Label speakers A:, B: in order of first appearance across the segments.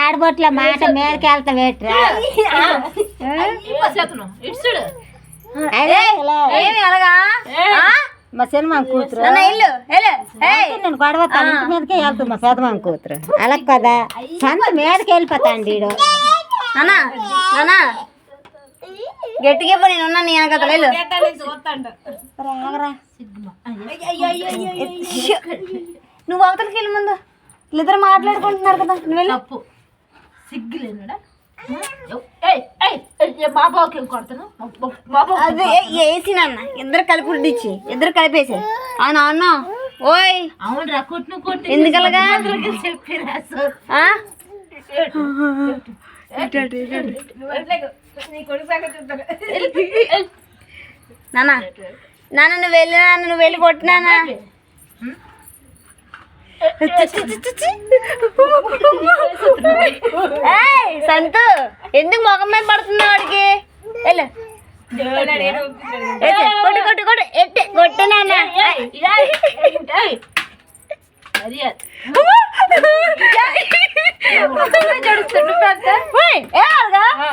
A: ఆడబొట్ల మాట మీదకి వెళ్తా వేట్రా మా సినిమా కూతురు నేను గొడవ ఇంటి మీదకే వెళ్తాను మా పెదమా కూతురు అలా కదా సంత మీదకి వెళ్ళిపోతాండి
B: అన్నా అన్నా గట్టిగా పో నేను ఉన్నాను నేను కదా నువ్వు అవతలకి వెళ్ళి ముందు వీళ్ళిద్దరు మాట్లాడుకుంటున్నారు కదా నువ్వు వెళ్ళి
C: సిగ్గులేదా
B: అదే వేసి నాన్న ఇద్దరు కలిపి ఉడిచ్చి ఇద్దరు కలిపేసి అవునా అన్న ఓయ్
C: అవునరా కొట్టు కొట్టు
B: ఎందుకలగా
C: చెప్పిరా
B: నాన్న నాన్న నువ్వు వెళ్ళినా నువ్వు వెళ్ళి కొట్టినానా సంతు ఎందుకు మొగం మీద పడుతున్నా వాడికి వెళ్ళు కొట్టు కొట్టు కొట్టు ఎట్టే కొట్టు నాన్న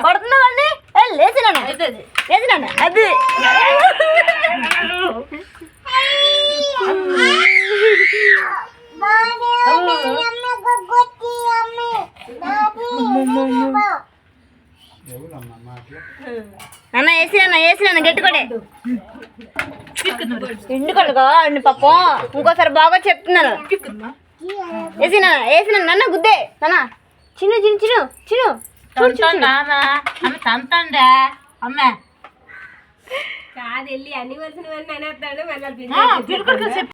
B: పడుతున్నా వాడిని లేచి నాన్న లేచి నాన్న అది అన్న వేసినా గట్టి కొడే ఎండుకోడుగా అండి పాపం ఇంకోసారి బాగా చెప్తున్నాను వేసినా నన్న గుద్దే నాన్న చిన్న చిన్న చిన్న చిన్న
C: తంతండా అమ్మ
D: కాదు వెళ్ళి అన్ని వలసినవన్నీ అనేస్తాడు